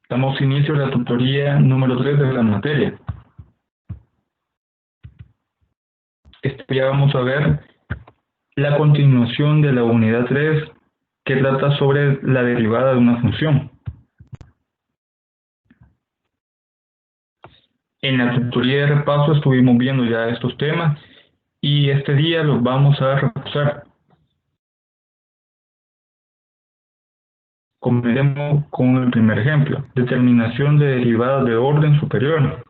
Damos inicio a la tutoría número 3 de la materia. Ya vamos a ver la continuación de la unidad 3 que trata sobre la derivada de una función. En la tutoría de repaso estuvimos viendo ya estos temas y este día los vamos a repasar. Comencemos con el primer ejemplo, determinación de derivadas de orden superior.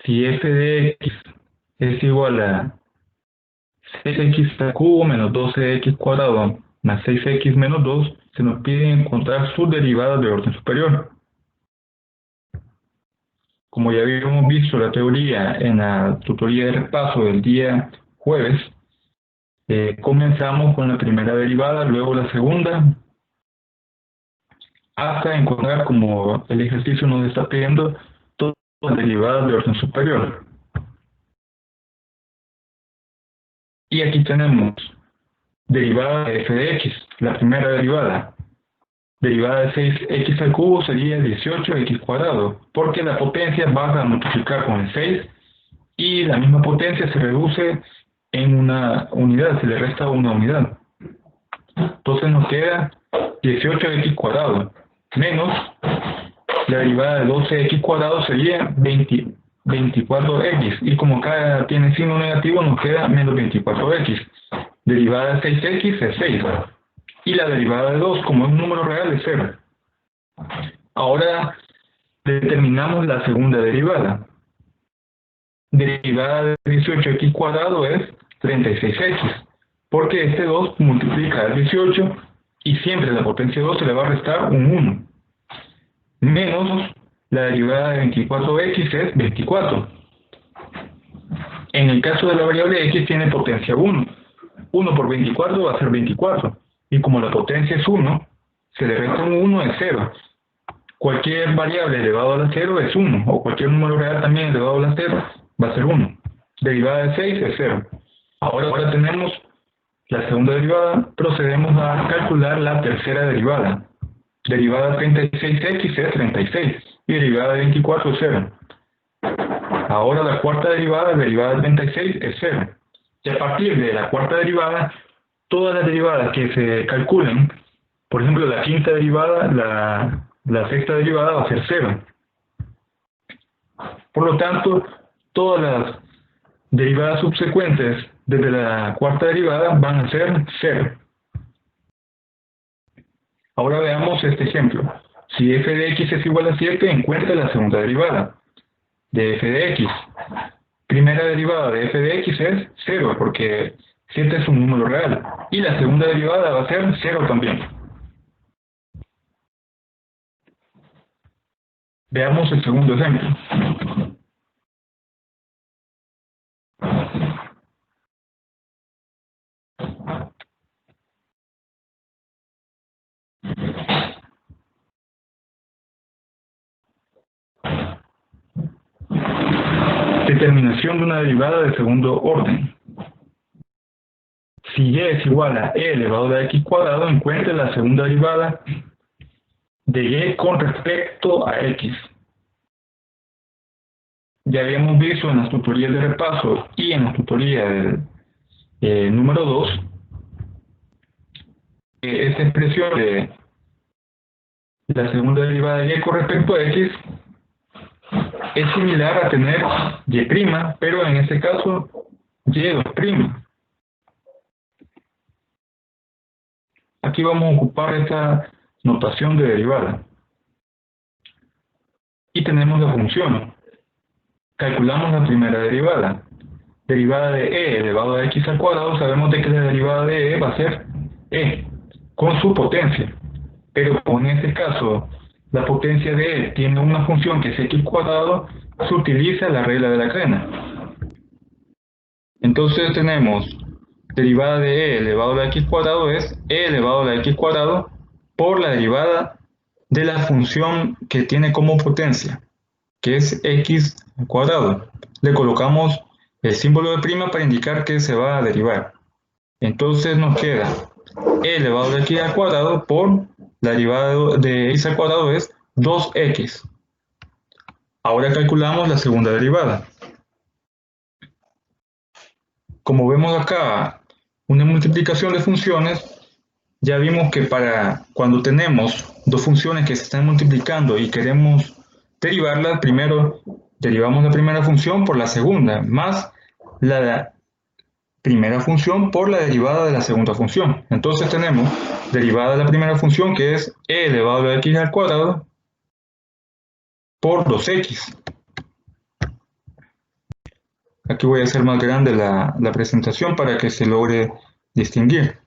Si f de x es igual a 6x al cubo menos 12x cuadrado más 6x menos 2, se nos pide encontrar sus derivadas de orden superior. Como ya habíamos visto la teoría en la tutoría de repaso del día jueves, comenzamos con la primera derivada, luego la segunda, hasta encontrar, como el ejercicio nos está pidiendo, todas las derivadas de orden superior. Y aquí tenemos derivada de f de x, la primera derivada. Derivada de 6x al cubo sería 18x cuadrado, porque la potencia va a multiplicar con el 6 y la misma potencia se reduce en una unidad, se le resta una unidad. Entonces nos queda 18x cuadrado menos la derivada de 12x cuadrado sería 24x, y como acá tiene signo negativo nos queda menos 24x. Derivada de 6x es 6. Y la derivada de 2, como es un número real, es 0. Ahora determinamos la segunda derivada. Derivada de 18x cuadrado es 36x, porque este 2 multiplica el 18 y siempre la potencia 2 se le va a restar un 1. Menos la derivada de 24x es 24. En el caso de la variable x tiene potencia 1. 1 por 24 va a ser 24. Y como la potencia es 1, se le resta un 1 es 0. Cualquier variable elevado a la 0 es 1, o cualquier número real también elevado a la 0 va a ser 1. Derivada de 6 es 0. Ahora tenemos la segunda derivada, procedemos a calcular la tercera derivada. Derivada de 36x es 36, y derivada de 24 es 0. Ahora la cuarta derivada de 36 es 0. Y a partir de la cuarta derivada, todas las derivadas que se calculen, por ejemplo la quinta derivada, la sexta derivada va a ser 0. Por lo tanto, todas las derivadas subsecuentes desde la cuarta derivada van a ser 0. Ahora veamos este ejemplo. Si f de x es igual a 7, encuentra la segunda derivada de f de x. Primera derivada de f de x es 0, porque 7 es un número real. Y la segunda derivada va a ser 0 también. Veamos el segundo ejemplo. Determinación de una derivada de segundo orden. Si y es igual a e elevado a x cuadrado, encuentre la segunda derivada de y con respecto a x. Ya habíamos visto en las tutorías de repaso y en la tutoría del número 2 que esta expresión de la segunda derivada de y con respecto a x es similar a tener y', pero en este caso y2'. Aquí vamos a ocupar esta notación de derivada. Y tenemos la función. Calculamos la primera derivada. Derivada de e elevado a x al cuadrado, sabemos de que la derivada de e va a ser e, con su potencia. Pero como en este caso la potencia de e tiene una función que es x cuadrado, se utiliza la regla de la cadena. Entonces tenemos derivada de e elevado a la x cuadrado es e elevado a la x cuadrado por la derivada de la función que tiene como potencia, que es x al cuadrado. Le colocamos el símbolo de prima para indicar que se va a derivar. Entonces nos queda e elevado a x al cuadrado por La derivada de x al cuadrado es 2x. Ahora calculamos la segunda derivada. Como vemos acá una multiplicación de funciones, ya vimos que para cuando tenemos dos funciones que se están multiplicando y queremos derivarlas, primero derivamos la primera función por la segunda, más la primera función por la derivada de la segunda función. Entonces tenemos derivada de la primera función, que es e elevado a x al cuadrado por 2x. Aquí voy a hacer más grande la presentación para que se logre distinguir.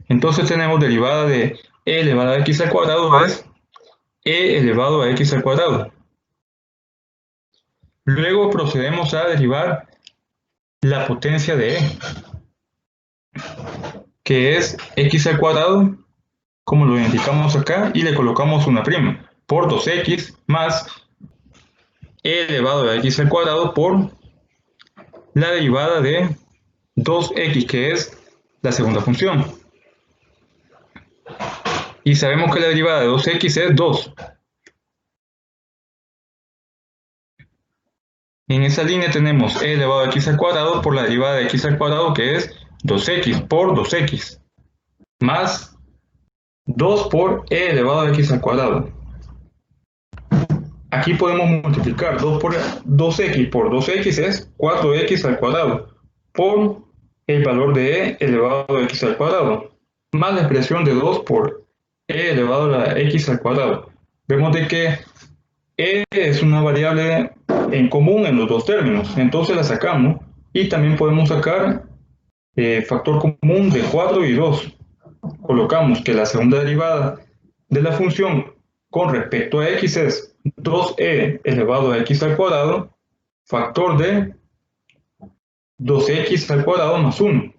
Entonces tenemos derivada de e elevado a x al cuadrado es e elevado a x al cuadrado. Luego procedemos a derivar la potencia de e, que es x al cuadrado, como lo indicamos acá, y le colocamos una prima, por 2x más e elevado a x al cuadrado por la derivada de 2x, que es la segunda función. Y sabemos que la derivada de 2x es 2. En esa línea tenemos e elevado a x al cuadrado por la derivada de x al cuadrado, que es 2x por 2x, más 2 por e elevado a x al cuadrado. Aquí podemos multiplicar 2 por 2x por 2x es 4x al cuadrado, por el valor de e elevado a x al cuadrado, más la expresión de 2 por e elevado a x al cuadrado. Vemos de que e es una variable en común en los dos términos, entonces la sacamos y también podemos sacar factor común de 4 y 2. Colocamos que la segunda derivada de la función con respecto a x es 2e elevado a x al cuadrado, factor de 2x al cuadrado más 1.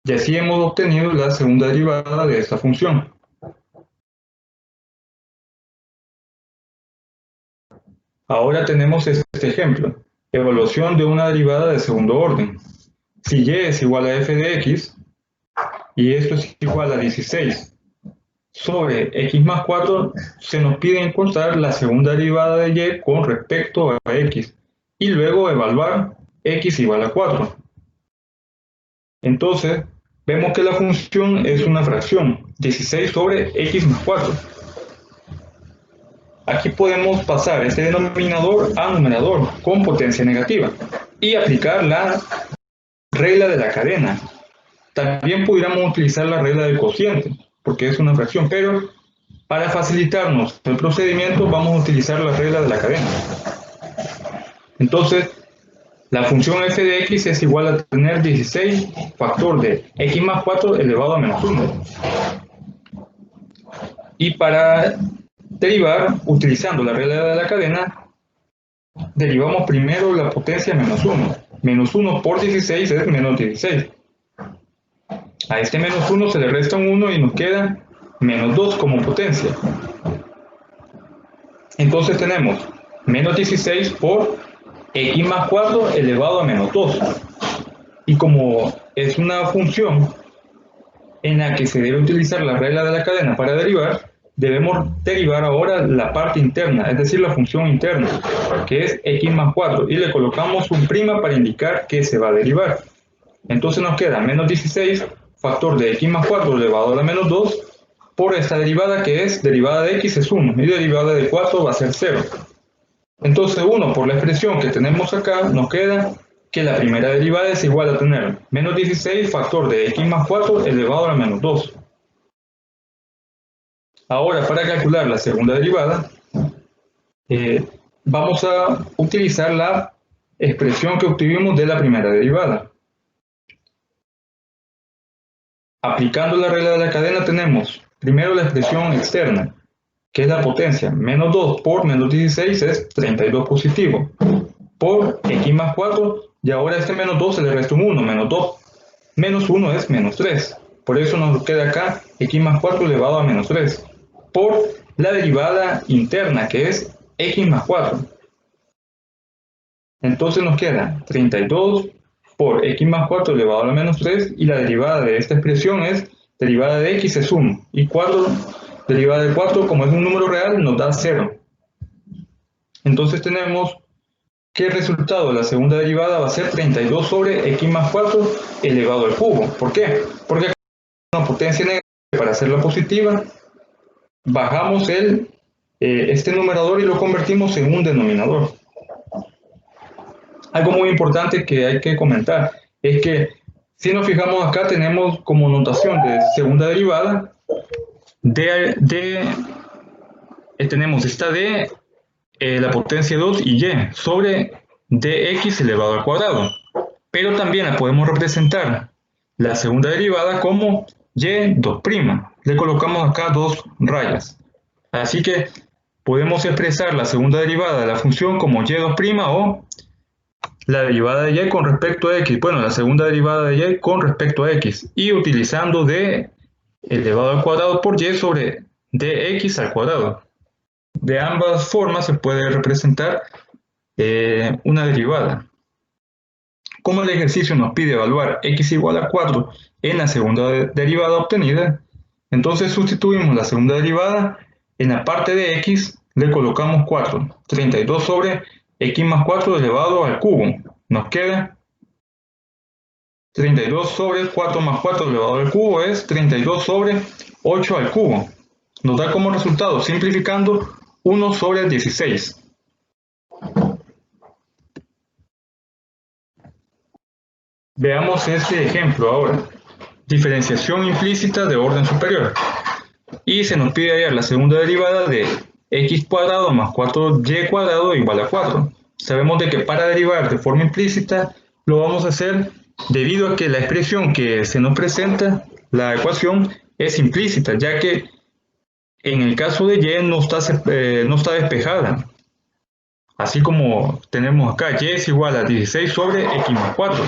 Y así hemos obtenido la segunda derivada de esta función. Ahora tenemos este ejemplo, evaluación de una derivada de segundo orden. Si y es igual a f de x, y esto es igual a 16 sobre x más 4, se nos pide encontrar la segunda derivada de y con respecto a x, y luego evaluar x igual a 4. Entonces, vemos que la función es una fracción, 16 sobre x más 4. Aquí podemos pasar este denominador a numerador con potencia negativa y aplicar la regla de la cadena. También pudiéramos utilizar la regla del cociente, porque es una fracción, pero para facilitarnos el procedimiento vamos a utilizar la regla de la cadena. Entonces, la función f de x es igual a tener 16 factor de x más 4 elevado a menos 1. Y para derivar, utilizando la regla de la cadena, derivamos primero la potencia menos 1. Menos 1 por 16 es menos 16. A este menos 1 se le resta un 1 y nos queda menos 2 como potencia. Entonces tenemos menos 16 por x más 4 elevado a menos 2. Y como es una función en la que se debe utilizar la regla de la cadena para derivar, debemos derivar ahora la parte interna, es decir, la función interna, que es x más 4, y le colocamos un prima para indicar que se va a derivar. Entonces nos queda menos 16 factor de x más 4 elevado a la menos 2 por esta derivada, que es derivada de x es 1 y derivada de 4 va a ser 0. Entonces 1 por la expresión que tenemos acá nos queda que la primera derivada es igual a tener menos 16 factor de x más 4 elevado a la menos 2. Ahora, para calcular la segunda derivada, vamos a utilizar la expresión que obtuvimos de la primera derivada. Aplicando la regla de la cadena tenemos primero la expresión externa, que es la potencia. Menos 2 por menos 16 es 32 positivo. Por x más 4, y ahora a este menos 2 se le resta un 1, menos 2. Menos 1 es menos 3. Por eso nos queda acá x más 4 elevado a menos 3. Por la derivada interna, que es x más 4. Entonces nos queda 32 por x más 4 elevado a la menos 3, y la derivada de esta expresión es, derivada de x es 1, y 4, derivada de 4, como es un número real, nos da 0. Entonces tenemos que el resultado de la segunda derivada va a ser 32 sobre x más 4 elevado al cubo. ¿Por qué? Porque acá hay una potencia negativa. Para hacerla positiva, bajamos este numerador y lo convertimos en un denominador. Algo muy importante que hay que comentar es que si nos fijamos acá, tenemos como notación de segunda derivada tenemos esta d, la potencia 2 y y sobre dx elevado al cuadrado. Pero también la podemos representar la segunda derivada como y2'. Le colocamos acá dos rayas. Así que podemos expresar la segunda derivada de la función como y2' o la derivada de y con respecto a x. Bueno, la segunda derivada de y con respecto a x. Y utilizando d elevado al cuadrado por y sobre dx al cuadrado. De ambas formas se puede representar una derivada. Como el ejercicio nos pide evaluar x igual a 4 en la segunda derivada obtenida, entonces sustituimos la segunda derivada, en la parte de x le colocamos 4, 32 sobre x más 4 elevado al cubo. Nos queda 32 sobre 4 más 4 elevado al cubo es 32 sobre 8 al cubo. Nos da como resultado, simplificando, 1 sobre 16. Veamos este ejemplo ahora. Diferenciación implícita de orden superior. Y se nos pide hallar la segunda derivada de x cuadrado más 4y cuadrado igual a 4. Sabemos de que para derivar de forma implícita lo vamos a hacer debido a que la expresión que se nos presenta, la ecuación, es implícita, ya que en el caso de y no está despejada. Así como tenemos acá, y es igual a 16 sobre x más 4.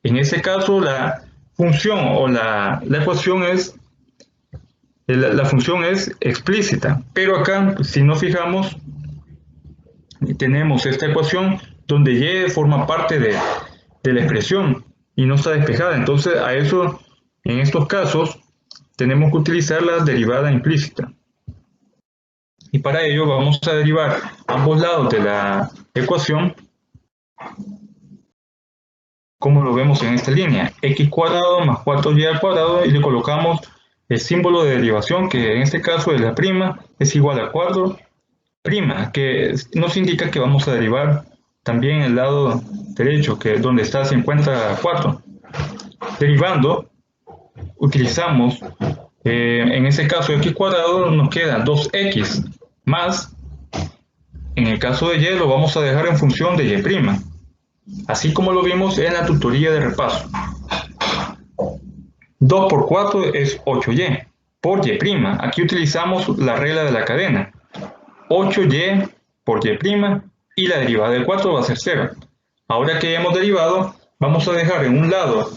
En ese caso, la función o la ecuación la función es explícita. Pero acá, si nos fijamos, tenemos esta ecuación donde y forma parte de la expresión y no está despejada. Entonces, a eso, en estos casos, tenemos que utilizar la derivada implícita. Y para ello vamos a derivar ambos lados de la ecuación, como lo vemos en esta línea, x cuadrado más 4y al cuadrado, y le colocamos el símbolo de derivación, que en este caso es la prima, es igual a 4 prima, que nos indica que vamos a derivar también el lado derecho, que es donde está 54. Derivando, utilizamos, en ese caso x cuadrado, nos queda 2x más, en el caso de y lo vamos a dejar en función de y', así como lo vimos en la tutoría de repaso. 2 por 4 es 8y por y'. Aquí utilizamos la regla de la cadena. 8y por y' y la derivada de 4 va a ser 0. Ahora que ya hemos derivado, vamos a dejar en un lado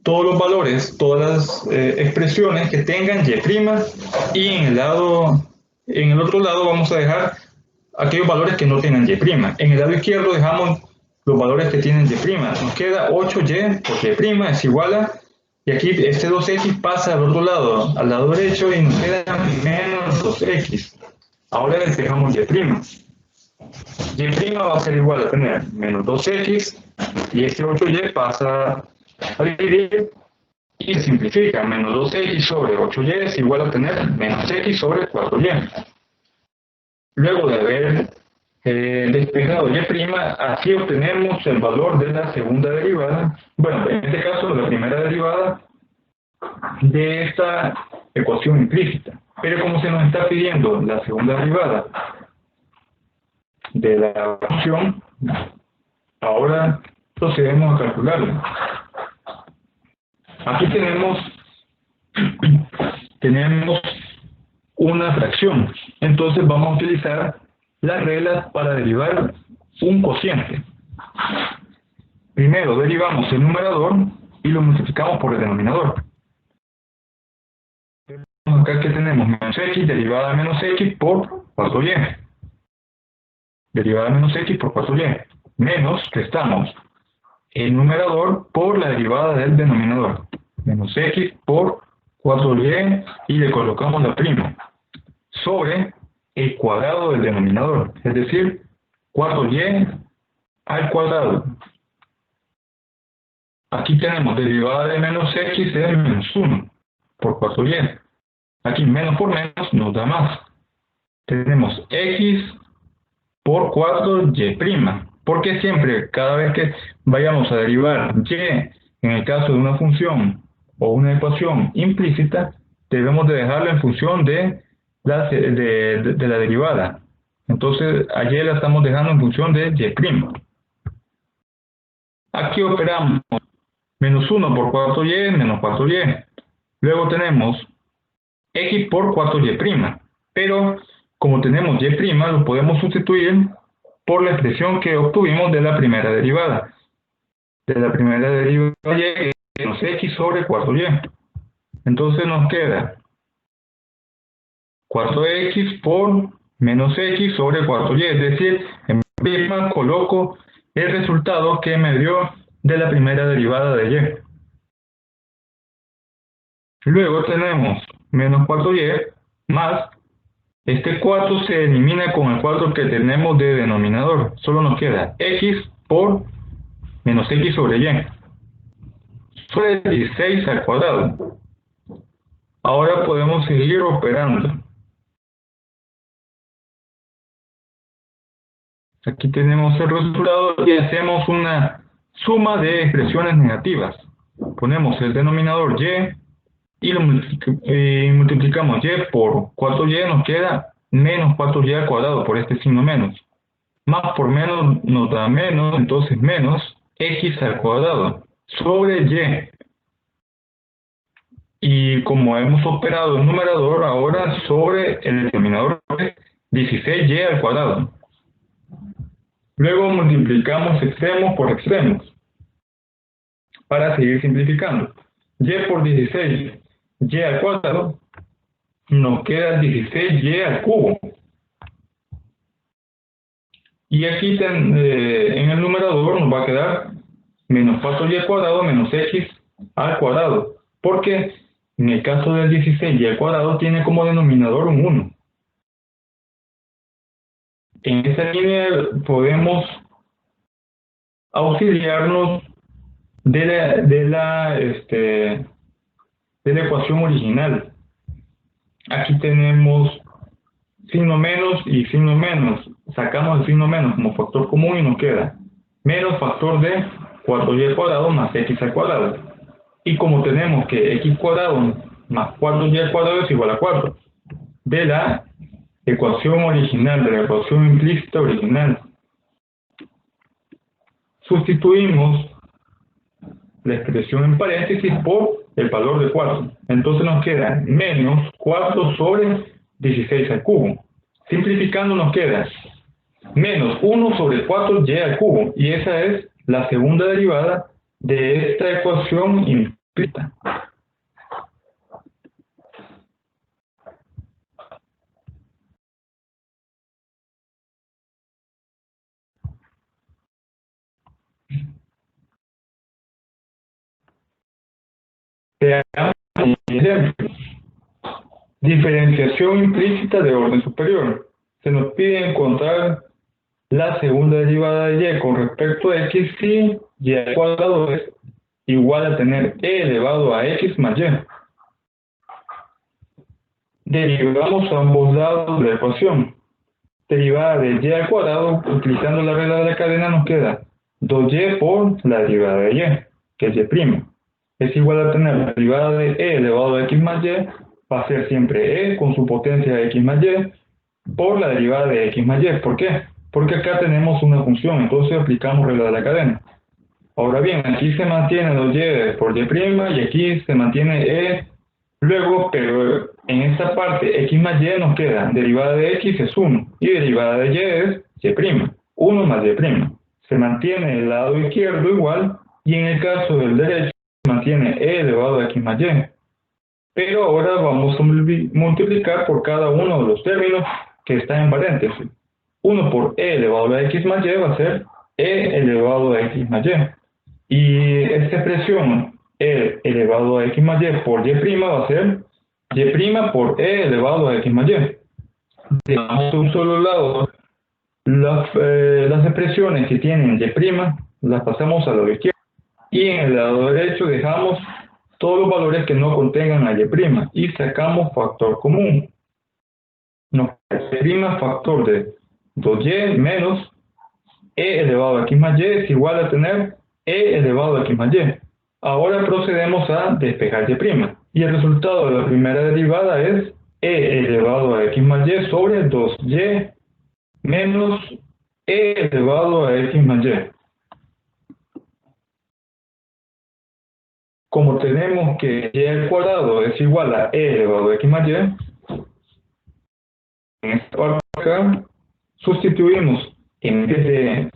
todos los valores, todas las expresiones que tengan y', y en el otro lado vamos a dejar aquellos valores que no tengan y'. En el lado izquierdo dejamos los valores que tienen y'. Nos queda 8y por y' es igual a, y aquí este 2x pasa al otro lado, al lado derecho, y nos queda menos 2x. Ahora despejamos y'. Y' va a ser igual a tener menos 2x, y este 8y pasa a dividir y se simplifica. Menos 2x sobre 8y es igual a tener menos x sobre 4y. Luego de haber despejado y', aquí obtenemos el valor de la segunda derivada, bueno, en este caso la primera derivada de esta ecuación implícita. Pero como se nos está pidiendo la segunda derivada de la función, ahora procedemos a calcularla. Aquí tenemos una fracción, entonces vamos a utilizar las reglas para derivar un cociente. Primero derivamos el numerador y lo multiplicamos por el denominador. Acá que tenemos menos x, derivada de menos x por 4y. Derivada de menos x por 4y. menos, restamos el numerador por la derivada del denominador, menos x por 4y y le colocamos la prima, sobre el cuadrado del denominador, es decir, 4y al cuadrado. Aquí tenemos derivada de menos x es menos 1 por 4y. Aquí menos por menos nos da más. Tenemos x por 4y', porque siempre, cada vez que vayamos a derivar y, en el caso de una función o una ecuación implícita, debemos de dejarla en función de la derivada. Entonces, a y la estamos dejando en función de y'. Aquí operamos menos 1 por 4y, menos 4y. Luego tenemos x por 4y', pero como tenemos y', lo podemos sustituir por la expresión que obtuvimos de la primera derivada. De la primera derivada y es menos x sobre 4y. Entonces nos queda 4x por menos x sobre 4y, es decir, en prima coloco el resultado que me dio de la primera derivada de y. Luego tenemos menos 4y más, este 4 se elimina con el 4 que tenemos de denominador, solo nos queda x por menos x sobre y, sobre 16 al cuadrado. Ahora podemos seguir operando. Aquí tenemos el resultado y hacemos una suma de expresiones negativas. Ponemos el denominador y lo multiplicamos y por 4y, nos queda menos 4y al cuadrado por este signo menos. Más por menos nos da menos, entonces menos x al cuadrado sobre y. Y como hemos operado el numerador, ahora sobre el denominador 16y al cuadrado. Luego multiplicamos extremos por extremos para seguir simplificando. Y por 16y al cuadrado nos queda 16y al cubo. Y aquí en el numerador nos va a quedar menos 4y al cuadrado menos x al cuadrado. Porque en el caso del 16y al cuadrado tiene como denominador un 1. En esta línea podemos auxiliarnos de la ecuación original. Aquí tenemos signo menos y signo menos. Sacamos el signo menos como factor común y nos queda menos factor de 4y al cuadrado más x al cuadrado. Y como tenemos que x cuadrado más 4y al cuadrado es igual a 4, de la ecuación original, de la ecuación implícita original, sustituimos la expresión en paréntesis por el valor de 4. Entonces nos queda menos 4 sobre 16 al cubo. Simplificando nos queda menos 1 sobre 4y al cubo. Y esa es la segunda derivada de esta ecuación implícita. Veamos un ejemplo. Diferenciación implícita de orden superior. Se nos pide encontrar la segunda derivada de y con respecto a x si y al cuadrado es igual a tener e elevado a x más y. Derivamos ambos lados de la ecuación. Derivada de y al cuadrado, utilizando la regla de la cadena, nos queda 2y por la derivada de y, que es y'. Es igual a tener la derivada de e elevado a x más y, va a ser siempre e con su potencia de x más y, por la derivada de x más y. ¿Por qué? Porque acá tenemos una función, entonces aplicamos regla de la cadena. Ahora bien, aquí se mantiene 2y por y' y aquí se mantiene e. Luego, pero en esta parte x más y nos queda derivada de x es 1 y derivada de y es y', 1 más y'. Se mantiene el lado izquierdo igual y en el caso del derecho se mantiene e elevado a x más y. Pero ahora vamos a multiplicar por cada uno de los términos que están en paréntesis. 1 por e elevado a x más y va a ser e elevado a x más y. Y esta expresión, e elevado a x más y por y' va a ser y' por e elevado a x más y. Dejamos de un solo lado las expresiones que tienen y', las pasamos al lado izquierdo. Y en el lado derecho dejamos todos los valores que no contengan a y' y sacamos factor común. Nos queda factor de 2y menos e elevado a x más y es igual a tener e elevado a x más y. Ahora procedemos a despejar y'. Y el resultado de la primera derivada es e elevado a x más y sobre 2y menos e elevado a x más y. Como tenemos que y al cuadrado es igual a e elevado a x más y, en esta parte acá sustituimos en vez de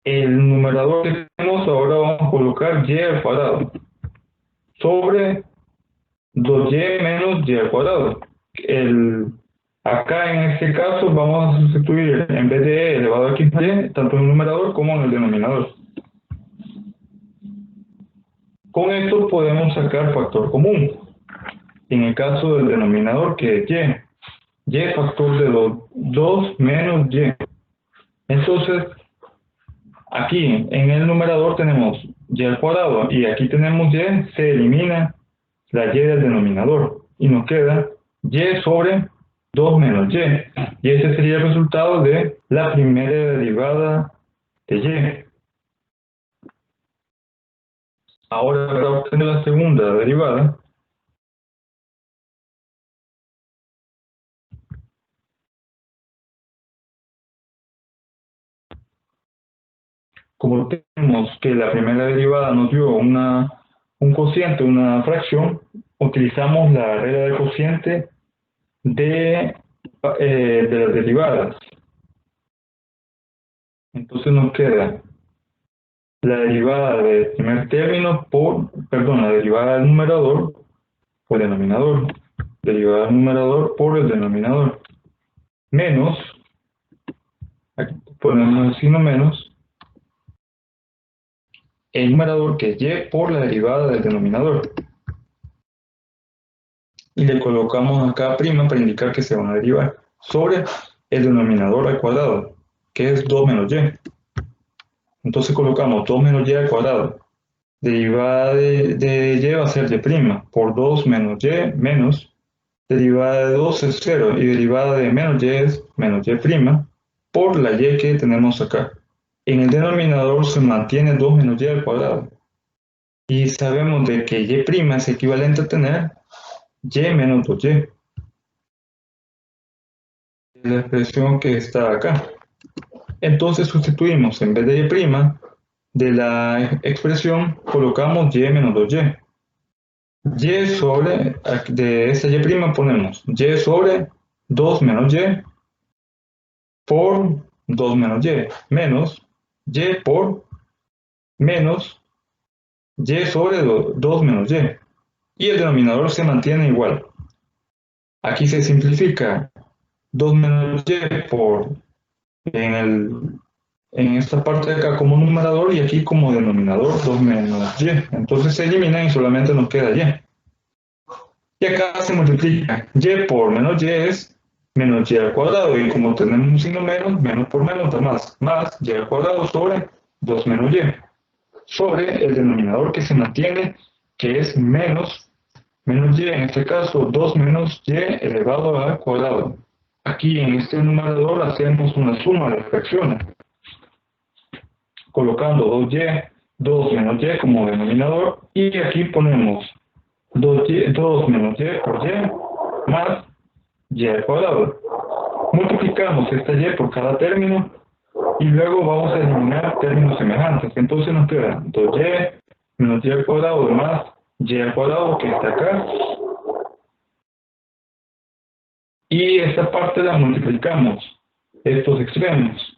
el numerador que tenemos, ahora vamos a colocar y al cuadrado sobre 2y menos y al cuadrado. Acá en este caso vamos a sustituir en vez de e elevado a x más y, tanto en el numerador como en el denominador. Con esto podemos sacar factor común. En el caso del denominador, que es y factor de 2 menos y. Entonces, aquí en el numerador tenemos y al cuadrado y aquí tenemos y, se elimina la y del denominador y nos queda y sobre 2 menos y. Y ese sería el resultado de la primera derivada de y. Ahora, para obtener la segunda derivada, como tenemos que la primera derivada nos dio un cociente, una fracción, utilizamos la regla del cociente de las derivadas. Entonces nos queda la derivada del primer término la derivada del numerador por el denominador, derivada del numerador por el denominador, menos, aquí ponemos el signo menos, el numerador que es y por la derivada del denominador. Y le colocamos acá prima para indicar que se van a derivar sobre el denominador al cuadrado, que es 2 menos y. Entonces colocamos 2 menos y al cuadrado. Derivada de y va a ser y' por 2 menos y menos. Derivada de 2 es 0 y derivada de menos y es menos y' por la y que tenemos acá. En el denominador se mantiene 2 menos y al cuadrado. Y sabemos de que y' es equivalente a tener y menos 2y. La expresión que está acá. Entonces sustituimos en vez de y' de la expresión, colocamos y menos 2y. Y sobre, de esta y' ponemos y sobre 2 menos y por 2 menos y, menos y por menos y sobre 2 menos y. Y el denominador se mantiene igual. Aquí se simplifica 2 menos y por en esta parte de acá como numerador y aquí como denominador 2 menos y. Entonces se eliminan y solamente nos queda y. Y acá se multiplica y por menos y es menos y al cuadrado. Y como tenemos un signo menos, menos por menos da más y al cuadrado sobre 2 menos y. Sobre el denominador que se mantiene, que es menos y, en este caso 2 menos y elevado al cuadrado. Aquí en este numerador hacemos una suma de fracciones, colocando 2 menos y como denominador, y aquí ponemos 2 menos y por y más y al cuadrado. Multiplicamos esta y por cada término y luego vamos a eliminar términos semejantes. Entonces nos queda 2y menos y al cuadrado más y al cuadrado que está acá. Y esta parte la multiplicamos, estos extremos.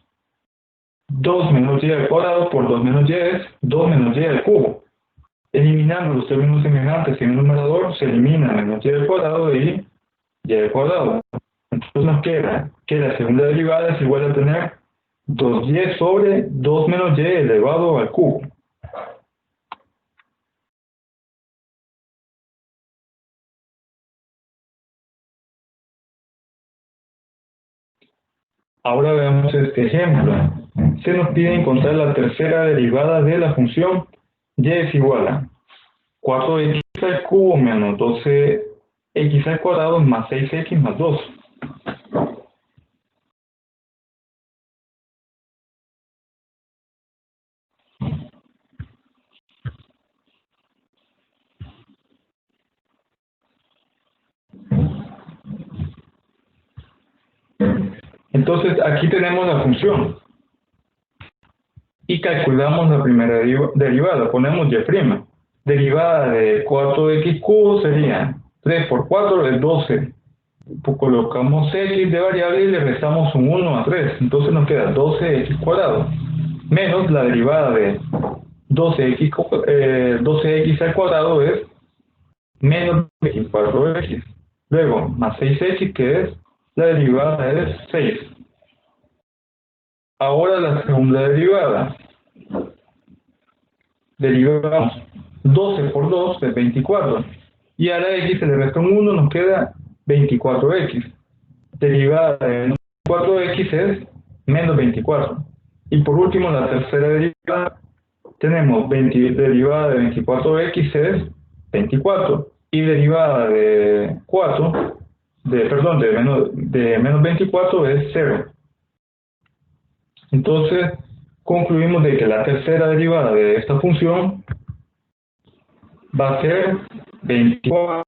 2 menos y al cuadrado por 2 menos y es 2 menos y al cubo. Eliminando los términos semejantes en el numerador, se elimina menos y al cuadrado y al cuadrado. Entonces nos queda que la segunda derivada es igual a tener 2y sobre 2 menos y elevado al cubo. Ahora veamos este ejemplo. Se nos pide encontrar la tercera derivada de la función y es igual a 4x al cubo menos 12x al cuadrado más 6x más 2. Entonces aquí tenemos la función y calculamos la primera derivada. Ponemos y'. Derivada de 4x cubo sería 3 por 4 es 12. Pues colocamos x de variable y le restamos un 1 a 3. Entonces nos queda 12x cuadrado menos la derivada de 12x al cuadrado es menos 24x. Luego más 6x que es la derivada es 6. Ahora la segunda derivada. Derivamos 12 por 2 es 24. Y a la x se le resta un 1, nos queda 24x. Derivada de menos 4x es menos 24. Y por último, la tercera derivada, tenemos derivada de 24x es 24. Y derivada de 4, de menos 24 es 0. Entonces, concluimos de que la tercera derivada de esta función va a ser 24.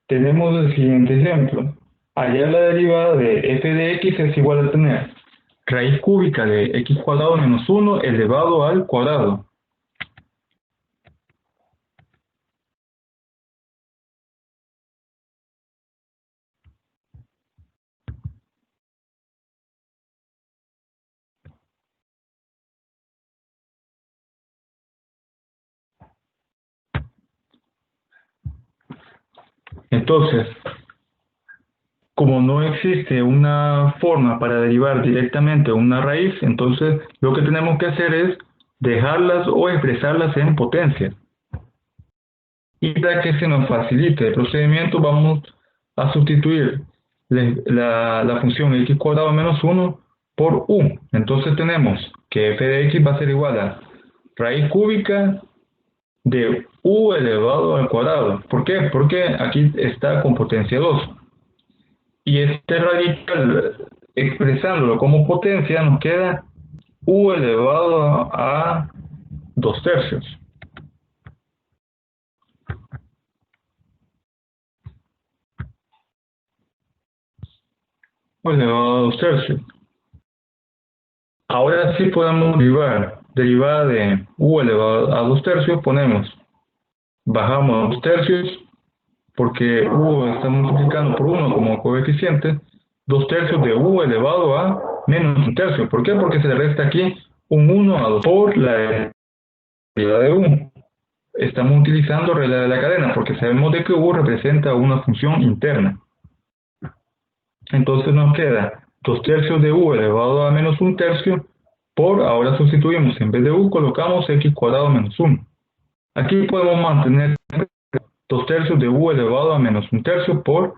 Tenemos el siguiente ejemplo. Hallar la derivada de f de x es igual a tener raíz cúbica de x cuadrado menos 1 elevado al cuadrado. Entonces, como no existe una forma para derivar directamente una raíz, entonces lo que tenemos que hacer es dejarlas o expresarlas en potencia. Y para que se nos facilite el procedimiento, vamos a sustituir la función x cuadrado menos 1 por u. Entonces tenemos que f de x va a ser igual a raíz cúbica de u elevado al cuadrado. ¿Por qué? Porque aquí está con potencia 2. Y este radical, expresándolo como potencia, nos queda u elevado a 2 tercios. U elevado a 2 tercios. Ahora sí podemos derivar. Derivada de u elevado a 2 tercios, bajamos a 2 tercios, porque u está multiplicando por 1 como coeficiente, 2 tercios de u elevado a menos 1 tercio. ¿Por qué? Porque se le resta aquí un 1 a 2 por la derivada de u. Estamos utilizando regla de la cadena, porque sabemos de que u representa una función interna. Entonces nos queda 2 tercios de u elevado a menos 1 tercio por, ahora sustituimos, en vez de u colocamos x cuadrado menos 1. Aquí podemos mantener 2 tercios de u elevado a menos 1 tercio por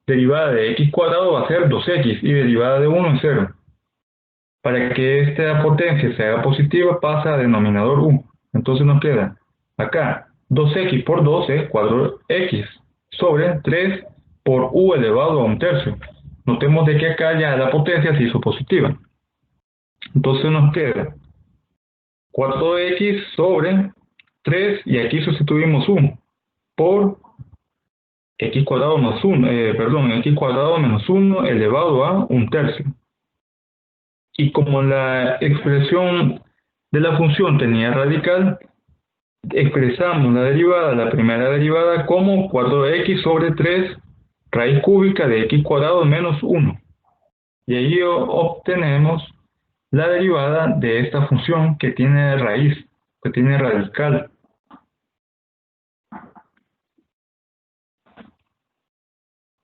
derivada de x cuadrado va a ser 2x y derivada de 1 es 0. Para que esta potencia se haga positiva pasa a denominador u. Entonces nos queda acá 2x por 2 es 4x sobre 3 por u elevado a 1 tercio. Notemos de que acá ya la potencia se hizo positiva. Entonces nos queda 4x sobre 3 y aquí sustituimos 1 por x cuadrado más 1, x cuadrado menos 1 elevado a 1 tercio. Y como la expresión de la función tenía radical, expresamos la primera derivada como 4x sobre 3 raíz cúbica de x cuadrado menos 1. Y ahí obtenemos la derivada de esta función que tiene raíz, que tiene radical.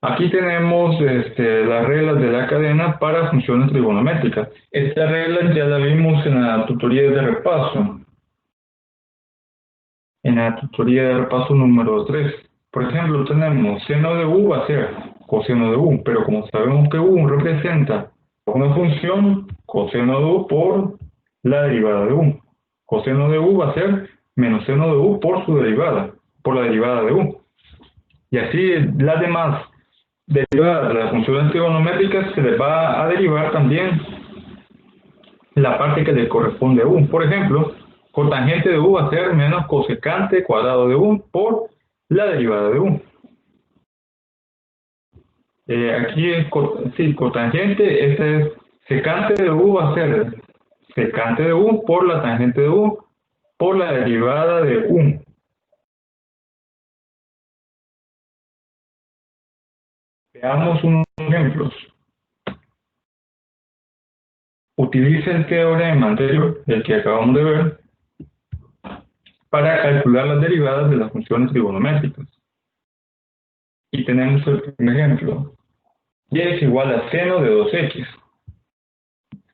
Aquí tenemos las reglas de la cadena para funciones trigonométricas. Esta regla ya la vimos en la tutoría de repaso. En la tutoría de repaso número 3. Por ejemplo, tenemos seno de u va a ser coseno de u, pero como sabemos que u representa una función, coseno de u por la derivada de u. Coseno de u va a ser menos seno de u por su derivada, por la derivada de u. Y así las demás derivadas de las funciones trigonométricas se les va a derivar también la parte que le corresponde a u. Por ejemplo, cotangente de u va a ser menos cosecante cuadrado de u por la derivada de u. Aquí es sí, cotangente, este es secante de u va a ser secante de u por la tangente de u por la derivada de u. Veamos unos ejemplos. Utilice el teorema anterior, el que acabamos de ver, para calcular las derivadas de las funciones trigonométricas. Y tenemos el primer ejemplo. Y es igual a seno de 2x.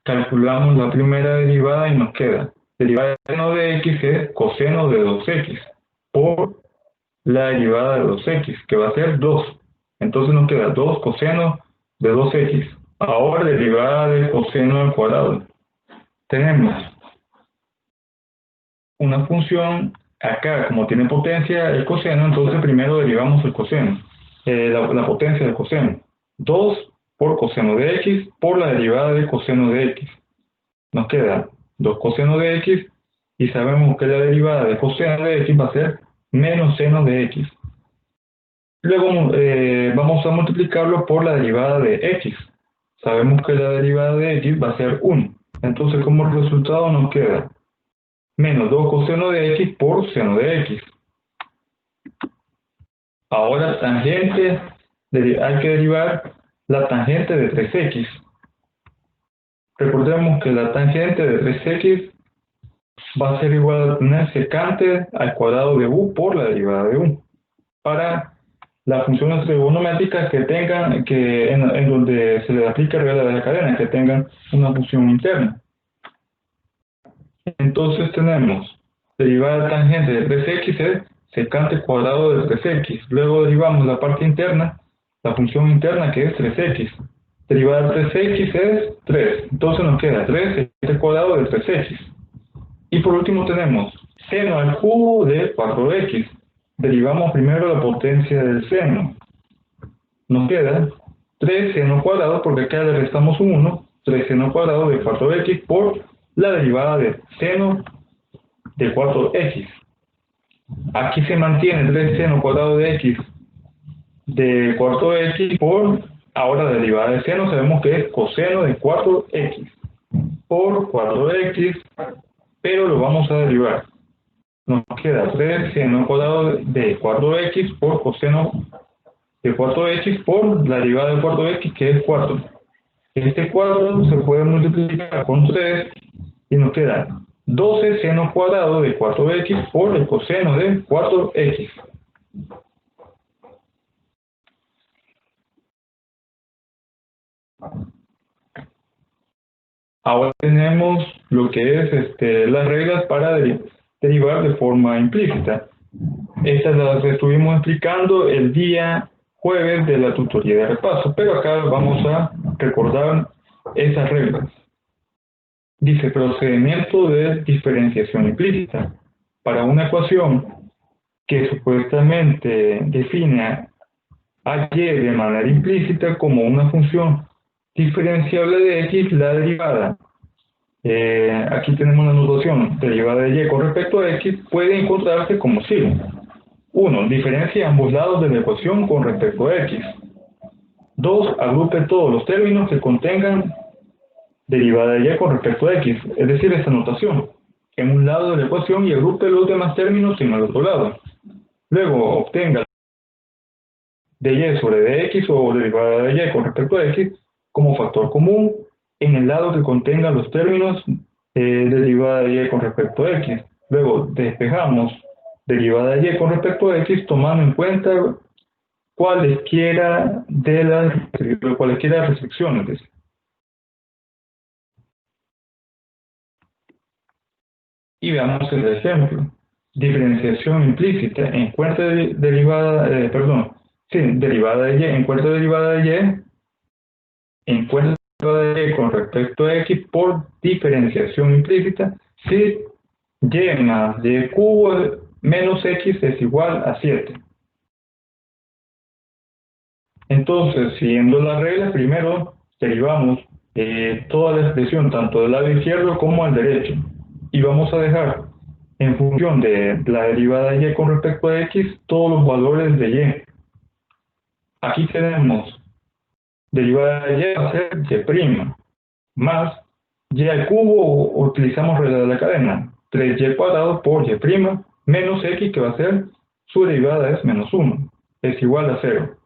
Calculamos la primera derivada y nos queda. Derivada de seno de x es coseno de 2x por la derivada de 2x, que va a ser 2. Entonces nos queda 2 coseno de 2x. Ahora derivada del coseno al cuadrado. Tenemos una función acá, como tiene potencia el coseno, entonces primero derivamos el coseno, la potencia del coseno. 2 por coseno de x por la derivada del coseno de x. Nos queda 2 coseno de x y sabemos que la derivada de coseno de x va a ser menos seno de x. Luego vamos a multiplicarlo por la derivada de x. Sabemos que la derivada de x va a ser 1. Entonces como resultado nos queda menos 2 coseno de x por seno de x. Ahora tangente, hay que derivar la tangente de 3x. Recordemos que la tangente de 3x va a ser igual a tener secante al cuadrado de u por la derivada de u. Para las funciones trigonométricas que tengan, en donde se les aplica regla de la cadena, que tengan una función interna. Entonces tenemos derivada tangente de 3x es secante cuadrado de 3x. Luego derivamos la parte interna, la función interna que es 3x. Derivada de 3x es 3. Entonces nos queda 3 secante cuadrado de 3x. Y por último tenemos seno al cubo de 4x. Derivamos primero la potencia del seno. Nos queda 3 seno cuadrado, porque acá le restamos un 1, 3 seno cuadrado de 4x por la derivada de seno de 4x. Aquí se mantiene 3 seno cuadrado de x de 4x por, ahora la derivada de seno sabemos que es coseno de 4x por 4x, pero lo vamos a derivar. Nos queda 3 seno cuadrado de 4x por coseno de 4x por la derivada de 4x, que es 4. Este 4 se puede multiplicar con 3 y nos queda 12 seno cuadrado de 4x por el coseno de 4x. Ahora tenemos lo que es las reglas para derivar de forma implícita. Estas las estuvimos explicando el día jueves de la tutoría de repaso, pero acá vamos a recordar esas reglas. Dice procedimiento de diferenciación implícita. Para una ecuación que supuestamente define a y de manera implícita como una función diferenciable de x, la derivada. Aquí tenemos la notación, derivada de y con respecto a x puede encontrarse como sigue. 1. Diferencia ambos lados de la ecuación con respecto a x. 2. Agrupe todos los términos que contengan derivada de y con respecto a x, es decir, esta notación, en un lado de la ecuación y agrupe los demás términos en el otro lado. Luego obtenga de y sobre dx o derivada de y con respecto a x como factor común en el lado que contenga los términos derivada de y con respecto a x. Luego despejamos derivada de y con respecto a x tomando en cuenta cualesquiera de las restricciones. Dice. Y veamos el ejemplo. Diferenciación implícita. Encuentra derivada de y. Encuentra derivada de y. Encuentra derivada de y con respecto a x por diferenciación implícita si y más y cubo menos x es igual a 7. Entonces, siguiendo la regla, primero derivamos toda la expresión, tanto del lado izquierdo como al derecho. Y vamos a dejar, en función de la derivada de y con respecto a x, todos los valores de y. Aquí tenemos derivada de y va a ser y' más y al cubo, utilizamos regla de la cadena, 3y cuadrado por y' menos x, que va a ser, su derivada es menos 1, es igual a 0.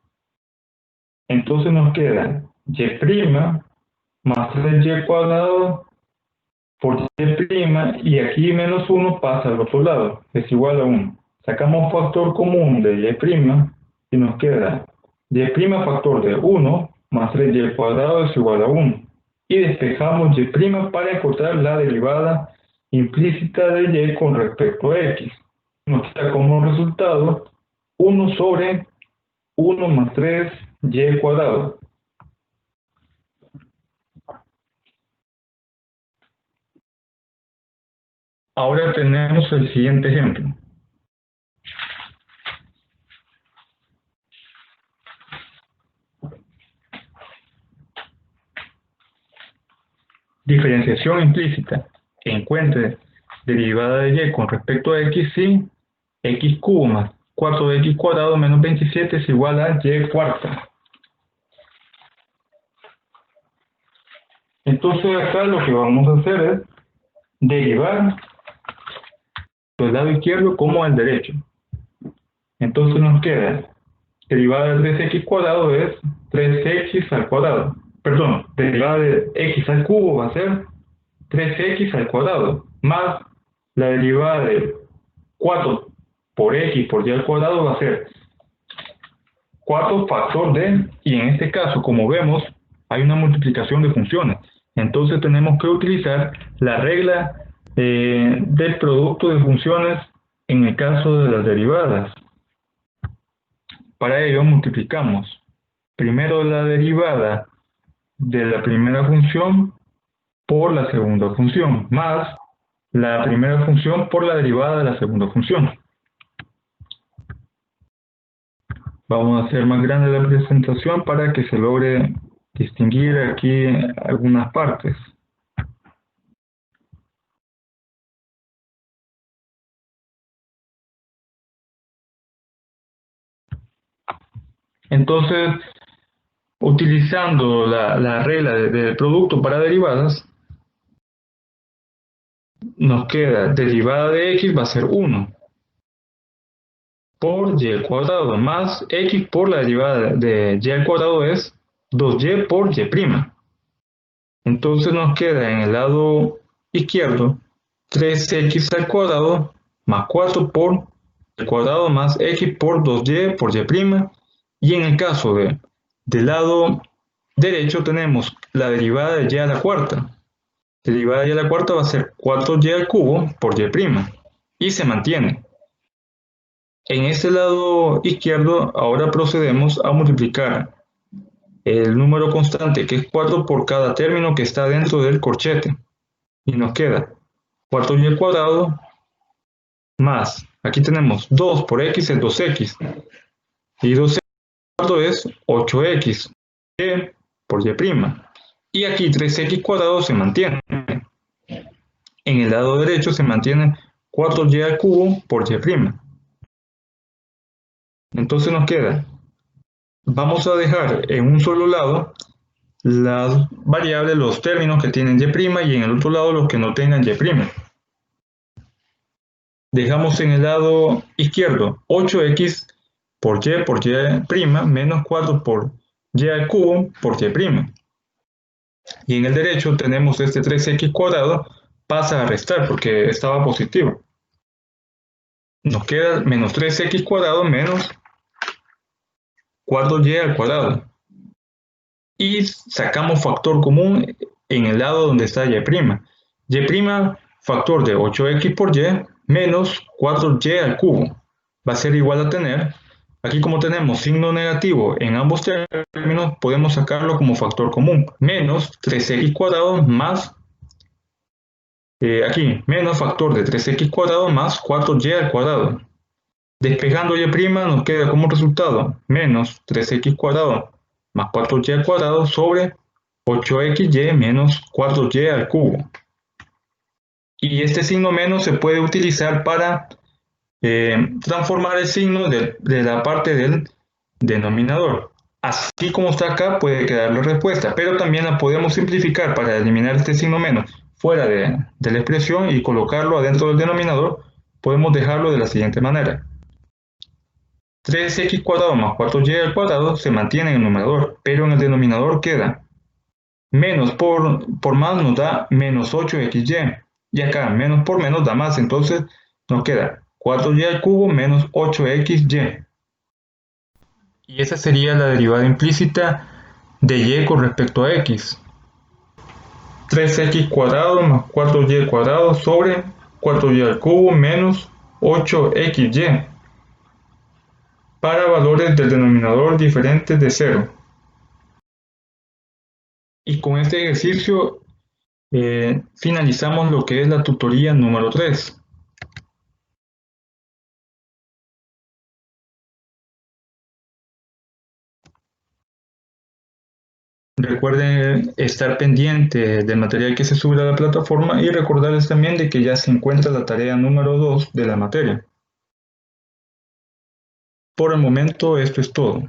Entonces nos queda y' más 3y cuadrado por y', y aquí menos 1 pasa al otro lado, es igual a 1. Sacamos factor común de y' y nos queda y' factor de 1 más 3y cuadrado es igual a 1. Y despejamos y' para encontrar la derivada implícita de y con respecto a x. Nos queda como resultado 1 sobre 1 más 3y cuadrado. Ahora tenemos el siguiente ejemplo. Diferenciación implícita. Encuentre derivada de y con respecto a x si x cubo más 4x cuadrado menos 27 es igual a y cuarta. Entonces acá lo que vamos a hacer es derivar del lado izquierdo como al derecho. Entonces nos queda derivada de 3x cuadrado es 3x al cuadrado. Perdón, derivada de x al cubo va a ser 3x al cuadrado, más la derivada de 4 por x por y al cuadrado va a ser 4 factor de, y en este caso, como vemos, hay una multiplicación de funciones. Entonces tenemos que utilizar la regla del producto de funciones en el caso de las derivadas. Para ello multiplicamos primero la derivada de la primera función por la segunda función, más la primera función por la derivada de la segunda función. Vamos a hacer más grande la presentación para que se logre distinguir aquí algunas partes. Entonces, utilizando la regla del producto para derivadas, nos queda derivada de x va a ser 1 por y al cuadrado más x por la derivada de y al cuadrado es 2y por y'. Entonces nos queda en el lado izquierdo 3x al cuadrado más 4 por el cuadrado más x por 2y por y'. Y en el caso del lado derecho tenemos la derivada de y a la cuarta. La derivada de y a la cuarta va a ser 4y al cubo por y'. Y se mantiene. En este lado izquierdo ahora procedemos a multiplicar el número constante que es 4 por cada término que está dentro del corchete. Y nos queda 4y al cuadrado más, aquí tenemos 2 por x es 2x. Y 2x es 8x por y'. Y aquí 3x cuadrado se mantiene. En el lado derecho se mantiene 4y al cubo por y'. Entonces nos queda, vamos a dejar en un solo lado las variables, los términos que tienen y', y en el otro lado los que no tengan y'. Dejamos en el lado izquierdo 8x por y' menos 4 por y al cubo por y'. Y en el derecho tenemos este 3x cuadrado, pasa a restar porque estaba positivo. Nos queda menos 3x cuadrado menos 4y al cuadrado. Y sacamos factor común en el lado donde está y'. Y' factor de 8x por y menos 4y al cubo. Va a ser igual a tener, aquí como tenemos signo negativo en ambos términos, podemos sacarlo como factor común. Menos 3x cuadrado más, aquí, menos factor de 3x cuadrado más 4y al cuadrado. Despejando y' nos queda como resultado menos 3x cuadrado más 4y al cuadrado sobre 8xy menos 4y al cubo. Y este signo menos se puede utilizar para transformar el signo de la parte del denominador. Así como está acá puede quedar la respuesta, pero también la podemos simplificar para eliminar este signo menos fuera de la expresión y colocarlo adentro del denominador. Podemos dejarlo de la siguiente manera. 3x cuadrado más 4y al cuadrado se mantiene en el numerador, pero en el denominador queda menos por más nos da menos 8xy, y acá menos por menos da más, entonces nos queda 4y al cubo menos 8xy. Y esa sería la derivada implícita de y con respecto a x. 3x cuadrado más 4y cuadrado sobre 4y al cubo menos 8xy para valores del denominador diferentes de 0. Y con este ejercicio finalizamos lo que es la tutoría número 3. Recuerden estar pendiente del material que se sube a la plataforma y recordarles también de que ya se encuentra la tarea número 2 de la materia. Por el momento esto es todo.